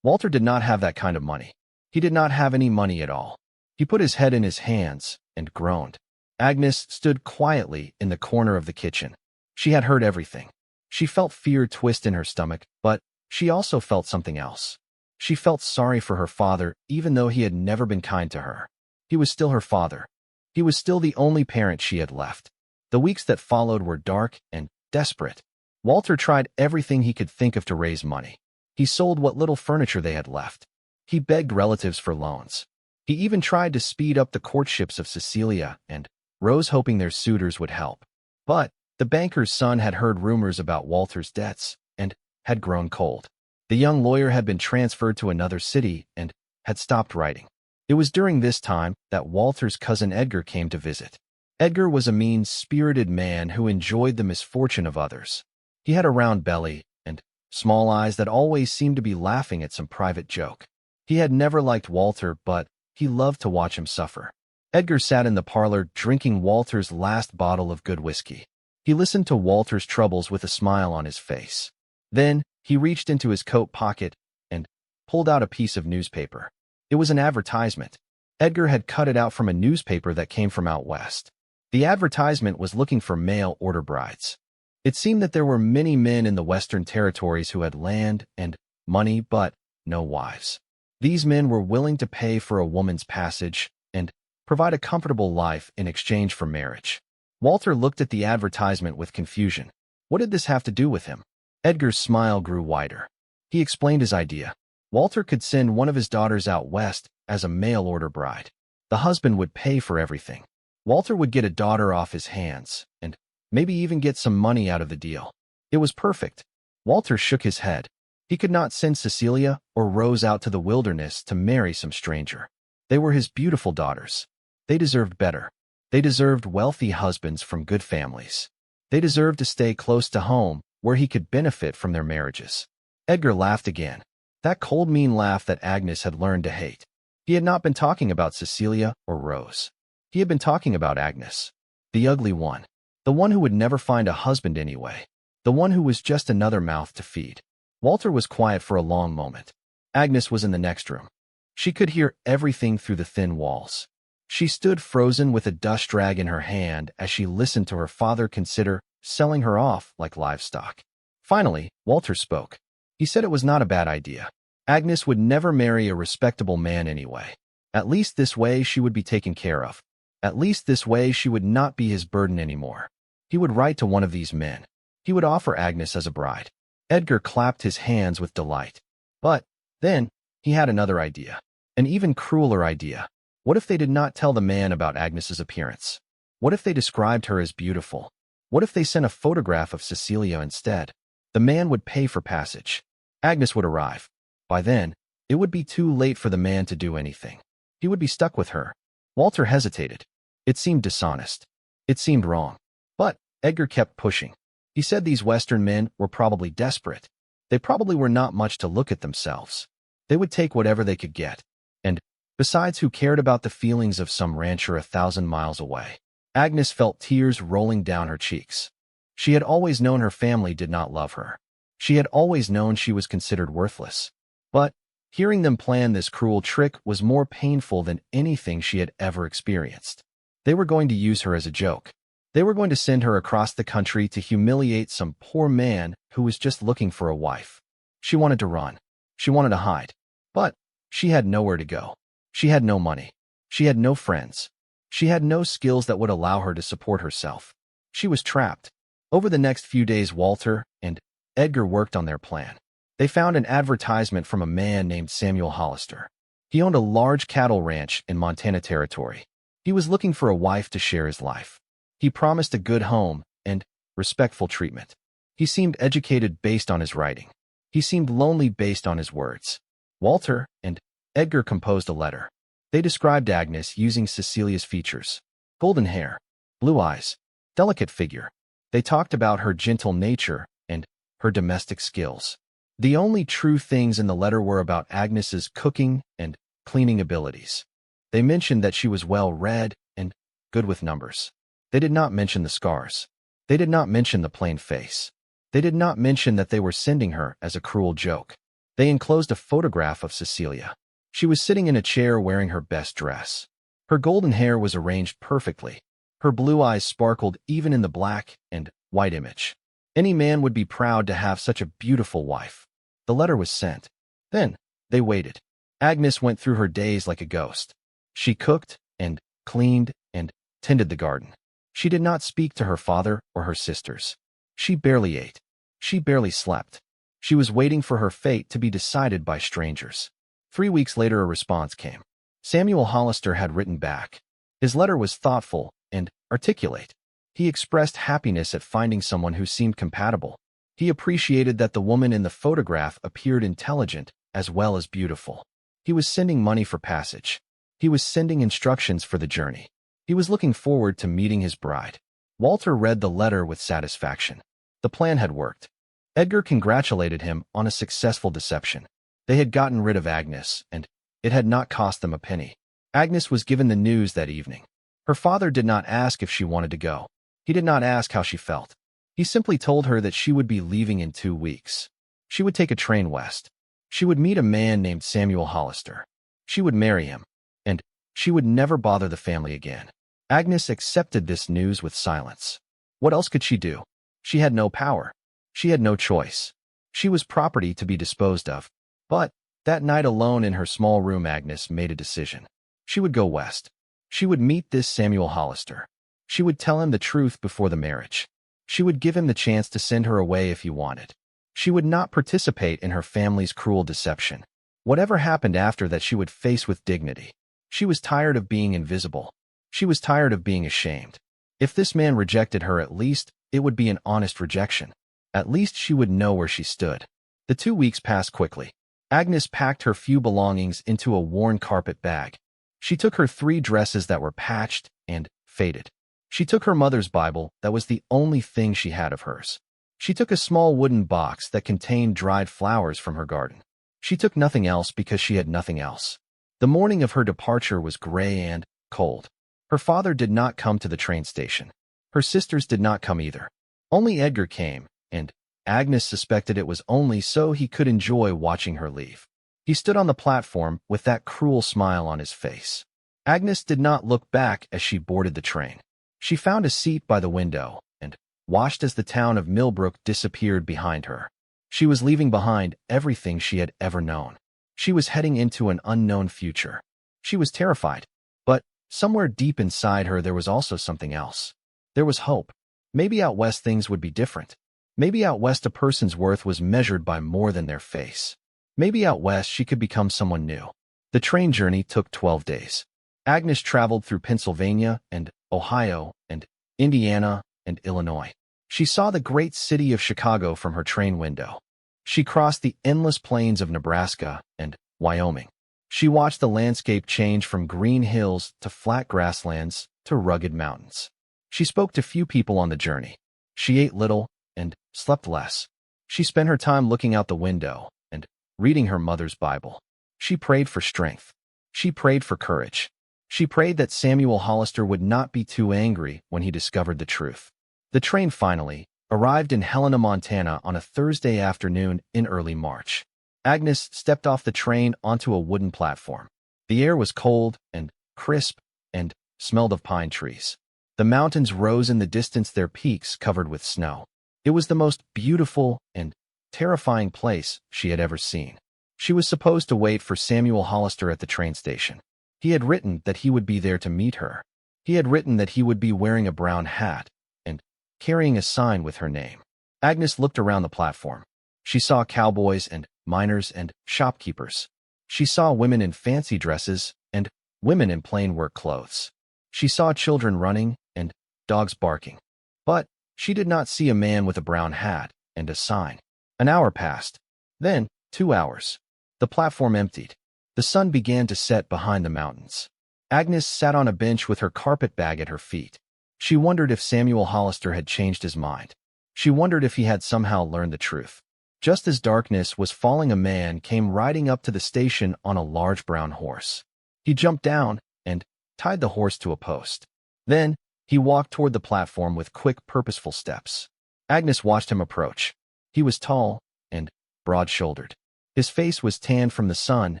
Walter did not have that kind of money. He did not have any money at all. He put his head in his hands and groaned. Agnes stood quietly in the corner of the kitchen. She had heard everything. She felt fear twist in her stomach, but she also felt something else. She felt sorry for her father, even though he had never been kind to her. He was still her father. He was still the only parent she had left. The weeks that followed were dark and desperate. Walter tried everything he could think of to raise money. He sold what little furniture they had left. He begged relatives for loans. He even tried to speed up the courtships of Cecilia and Rose, hoping their suitors would help. But the banker's son had heard rumors about Walter's debts and had grown cold. The young lawyer had been transferred to another city and had stopped writing. It was during this time that Walter's cousin Edgar came to visit. Edgar was a mean-spirited man who enjoyed the misfortune of others. He had a round belly and small eyes that always seemed to be laughing at some private joke. He had never liked Walter, but he loved to watch him suffer. Edgar sat in the parlor drinking Walter's last bottle of good whiskey. He listened to Walter's troubles with a smile on his face. Then he reached into his coat pocket and pulled out a piece of newspaper. It was an advertisement. Edgar had cut it out from a newspaper that came from out west. The advertisement was looking for mail order brides. It seemed that there were many men in the Western Territories who had land and money but no wives. These men were willing to pay for a woman's passage and provide a comfortable life in exchange for marriage. Walter looked at the advertisement with confusion. What did this have to do with him? Edgar's smile grew wider. He explained his idea. Walter could send one of his daughters out west as a mail-order bride. The husband would pay for everything. Walter would get a daughter off his hands and maybe even get some money out of the deal. It was perfect. Walter shook his head. He could not send Cecilia or Rose out to the wilderness to marry some stranger. They were his beautiful daughters. They deserved better. They deserved wealthy husbands from good families. They deserved to stay close to home where he could benefit from their marriages. Edgar laughed again. That cold, mean laugh that Agnes had learned to hate. He had not been talking about Cecilia or Rose. He had been talking about Agnes, the ugly one, the one who would never find a husband anyway, the one who was just another mouth to feed. Walter was quiet for a long moment. Agnes was in the next room. She could hear everything through the thin walls. She stood frozen with a dust rag in her hand as she listened to her father consider selling her off like livestock. Finally, Walter spoke. He said it was not a bad idea. Agnes would never marry a respectable man anyway. At least this way she would be taken care of. At least this way she would not be his burden anymore. He would write to one of these men. He would offer Agnes as a bride. Edgar clapped his hands with delight. But then he had another idea. An even crueler idea. What if they did not tell the man about Agnes's appearance? What if they described her as beautiful? What if they sent a photograph of Cecilia instead? The man would pay for passage. Agnes would arrive. By then, it would be too late for the man to do anything. He would be stuck with her. Walter hesitated. It seemed dishonest. It seemed wrong. But Edgar kept pushing. He said these Western men were probably desperate. They probably were not much to look at themselves. They would take whatever they could get. And besides, who cared about the feelings of some rancher 1,000 miles away? Agnes felt tears rolling down her cheeks. She had always known her family did not love her. She had always known she was considered worthless. But hearing them plan this cruel trick was more painful than anything she had ever experienced. They were going to use her as a joke. They were going to send her across the country to humiliate some poor man who was just looking for a wife. She wanted to run. She wanted to hide. But she had nowhere to go. She had no money. She had no friends. She had no skills that would allow her to support herself. She was trapped. Over the next few days, Walter and Edgar worked on their plan. They found an advertisement from a man named Samuel Hollister. He owned a large cattle ranch in Montana Territory. He was looking for a wife to share his life. He promised a good home and respectful treatment. He seemed educated based on his writing. He seemed lonely based on his words. Walter and Edgar composed a letter. They described Agnes using Cecilia's features: golden hair, blue eyes, delicate figure. They talked about her gentle nature and her domestic skills. The only true things in the letter were about Agnes's cooking and cleaning abilities. They mentioned that she was well-read and good with numbers. They did not mention the scars. They did not mention the plain face. They did not mention that they were sending her as a cruel joke. They enclosed a photograph of Cecilia. She was sitting in a chair wearing her best dress. Her golden hair was arranged perfectly. Her blue eyes sparkled even in the black and white image. Any man would be proud to have such a beautiful wife. The letter was sent. Then they waited. Agnes went through her days like a ghost. She cooked and cleaned and tended the garden. She did not speak to her father or her sisters. She barely ate. She barely slept. She was waiting for her fate to be decided by strangers. 3 weeks later, a response came. Samuel Hollister had written back. His letter was thoughtful and articulate. He expressed happiness at finding someone who seemed compatible. He appreciated that the woman in the photograph appeared intelligent as well as beautiful. He was sending money for passage. He was sending instructions for the journey. He was looking forward to meeting his bride. Walter read the letter with satisfaction. The plan had worked. Edgar congratulated him on a successful deception. They had gotten rid of Agnes, and it had not cost them a penny. Agnes was given the news that evening. Her father did not ask if she wanted to go. He did not ask how she felt. He simply told her that she would be leaving in 2 weeks. She would take a train west. She would meet a man named Samuel Hollister. She would marry him, and she would never bother the family again. Agnes accepted this news with silence. What else could she do? She had no power. She had no choice. She was property to be disposed of. But that night alone in her small room, Agnes made a decision. She would go west. She would meet this Samuel Hollister. She would tell him the truth before the marriage. She would give him the chance to send her away if he wanted. She would not participate in her family's cruel deception. Whatever happened after that, she would face with dignity. She was tired of being invisible. She was tired of being ashamed. If this man rejected her, at least it would be an honest rejection. At least she would know where she stood. The 2 weeks passed quickly. Agnes packed her few belongings into a worn carpet bag. She took her 3 dresses that were patched and faded. She took her mother's Bible that was the only thing she had of hers. She took a small wooden box that contained dried flowers from her garden. She took nothing else because she had nothing else. The morning of her departure was gray and cold. Her father did not come to the train station. Her sisters did not come either. Only Edgar came, and Agnes suspected it was only so he could enjoy watching her leave. He stood on the platform with that cruel smile on his face. Agnes did not look back as she boarded the train. She found a seat by the window and watched as the town of Millbrook disappeared behind her. She was leaving behind everything she had ever known. She was heading into an unknown future. She was terrified, but somewhere deep inside her there was also something else. There was hope. Maybe out west things would be different. Maybe out west a person's worth was measured by more than their face. Maybe out west she could become someone new. The train journey took 12 days. Agnes traveled through Pennsylvania and Ohio and Indiana and Illinois. She saw the great city of Chicago from her train window. She crossed the endless plains of Nebraska and Wyoming. She watched the landscape change from green hills to flat grasslands to rugged mountains. She spoke to few people on the journey. She ate little and slept less. She spent her time looking out the window and reading her mother's Bible. She prayed for strength. She prayed for courage. She prayed that Samuel Hollister would not be too angry when he discovered the truth. The train finally arrived in Helena, Montana on a Thursday afternoon in early March. Agnes stepped off the train onto a wooden platform. The air was cold and crisp and smelled of pine trees. The mountains rose in the distance, their peaks covered with snow. It was the most beautiful and terrifying place she had ever seen. She was supposed to wait for Samuel Hollister at the train station. He had written that he would be there to meet her. He had written that he would be wearing a brown hat and carrying a sign with her name. Agnes looked around the platform. She saw cowboys and miners and shopkeepers. She saw women in fancy dresses and women in plain work clothes. She saw children running and dogs barking. But she did not see a man with a brown hat and a sign. An hour passed. Then 2 hours. The platform emptied. The sun began to set behind the mountains. Agnes sat on a bench with her carpet bag at her feet. She wondered if Samuel Hollister had changed his mind. She wondered if he had somehow learned the truth. Just as darkness was falling, a man came riding up to the station on a large brown horse. He jumped down and tied the horse to a post. Then he walked toward the platform with quick, purposeful steps. Agnes watched him approach. He was tall and broad-shouldered. His face was tanned from the sun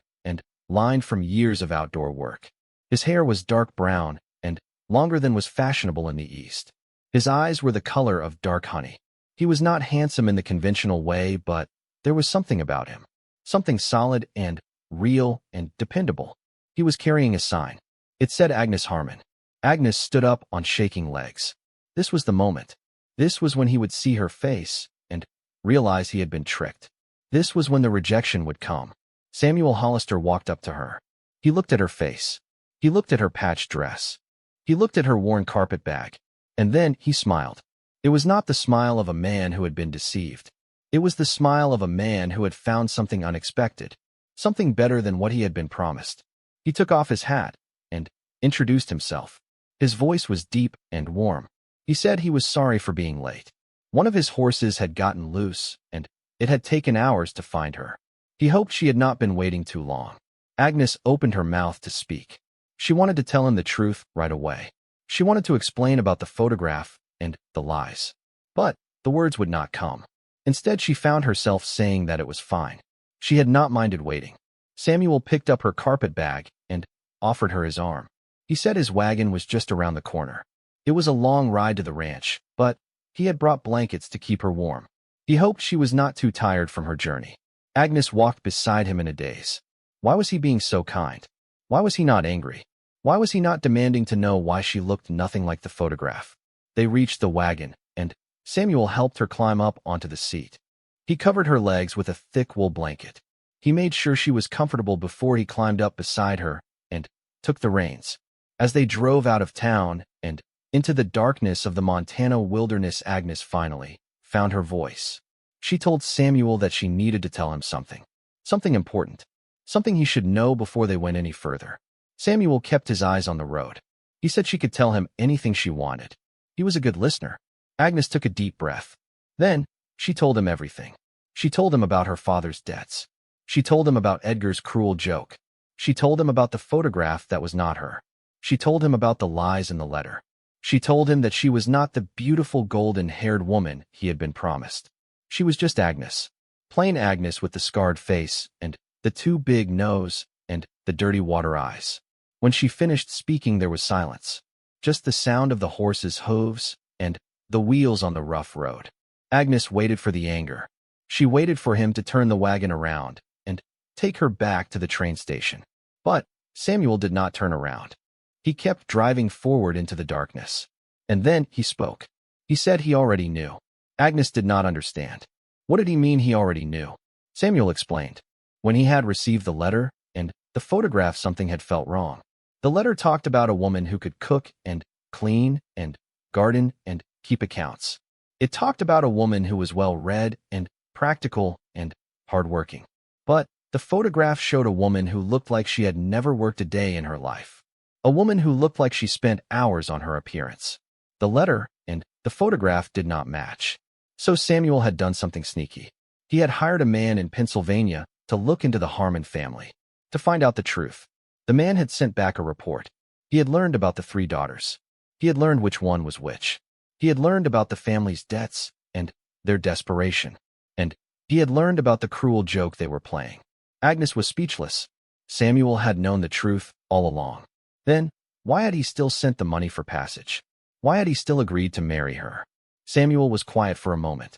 and lined from years of outdoor work. His hair was dark brown and longer than was fashionable in the East. His eyes were the color of dark honey. He was not handsome in the conventional way, but there was something about him. Something solid and real and dependable. He was carrying a sign. It said Agnes Harmon. Agnes stood up on shaking legs. This was the moment. This was when he would see her face and realize he had been tricked. This was when the rejection would come. Samuel Hollister walked up to her. He looked at her face. He looked at her patched dress. He looked at her worn carpet bag. And then he smiled. It was not the smile of a man who had been deceived. It was the smile of a man who had found something unexpected, something better than what he had been promised. He took off his hat and introduced himself. His voice was deep and warm. He said he was sorry for being late. One of his horses had gotten loose, and it had taken hours to find her. He hoped she had not been waiting too long. Agnes opened her mouth to speak. She wanted to tell him the truth right away. She wanted to explain about the photograph and the lies. But the words would not come. Instead, she found herself saying that it was fine. She had not minded waiting. Samuel picked up her carpet bag and offered her his arm. He said his wagon was just around the corner. It was a long ride to the ranch, but he had brought blankets to keep her warm. He hoped she was not too tired from her journey. Agnes walked beside him in a daze. Why was he being so kind? Why was he not angry? Why was he not demanding to know why she looked nothing like the photograph? They reached the wagon, and Samuel helped her climb up onto the seat. He covered her legs with a thick wool blanket. He made sure she was comfortable before he climbed up beside her and took the reins. As they drove out of town and into the darkness of the Montana wilderness, Agnes finally found her voice. She told Samuel that she needed to tell him something. Something important. Something he should know before they went any further. Samuel kept his eyes on the road. He said she could tell him anything she wanted. He was a good listener. Agnes took a deep breath. Then, she told him everything. She told him about her father's debts. She told him about Edgar's cruel joke. She told him about the photograph that was not her. She told him about the lies in the letter. She told him that she was not the beautiful golden-haired woman he had been promised. She was just Agnes. Plain Agnes with the scarred face and the too big nose and the dirty water eyes. When she finished speaking, there was silence. Just the sound of the horses' hooves and the wheels on the rough road. Agnes waited for the anger. She waited for him to turn the wagon around and take her back to the train station. But Samuel did not turn around. He kept driving forward into the darkness. And then he spoke. He said he already knew. Agnes did not understand. What did he mean he already knew? Samuel explained. When he had received the letter and the photograph, something had felt wrong. The letter talked about a woman who could cook and clean and garden and keep accounts. It talked about a woman who was well-read and practical and hardworking. But the photograph showed a woman who looked like she had never worked a day in her life. A woman who looked like she spent hours on her appearance. The letter and the photograph did not match. So Samuel had done something sneaky. He had hired a man in Pennsylvania to look into the Harmon family, to find out the truth. The man had sent back a report. He had learned about the 3 daughters. He had learned which one was which. He had learned about the family's debts and their desperation. And he had learned about the cruel joke they were playing. Agnes was speechless. Samuel had known the truth all along. Then, why had he still sent the money for passage? Why had he still agreed to marry her? Samuel was quiet for a moment.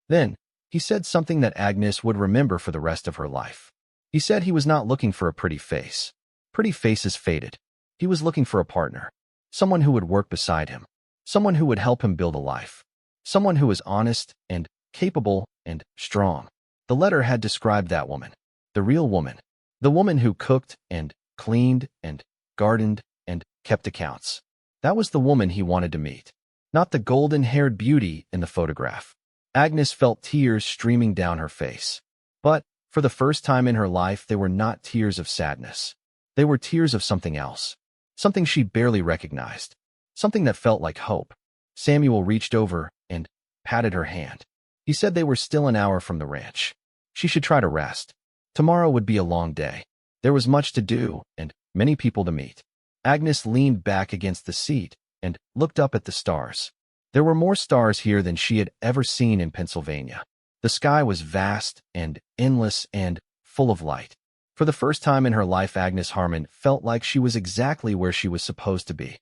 Then, he said something that Agnes would remember for the rest of her life. He said he was not looking for a pretty face. Pretty faces faded. He was looking for a partner. Someone who would work beside him. Someone who would help him build a life. Someone who was honest and capable and strong. The letter had described that woman. The real woman. The woman who cooked and cleaned and gardened and kept accounts. That was the woman he wanted to meet. Not the golden-haired beauty in the photograph. Agnes felt tears streaming down her face. But, for the first time in her life, they were not tears of sadness. They were tears of something else. Something she barely recognized. Something that felt like hope. Samuel reached over and patted her hand. He said they were still an hour from the ranch. She should try to rest. Tomorrow would be a long day. There was much to do and many people to meet. Agnes leaned back against the seat and looked up at the stars. There were more stars here than she had ever seen in Pennsylvania. The sky was vast and endless and full of light. For the first time in her life, Agnes Harmon felt like she was exactly where she was supposed to be.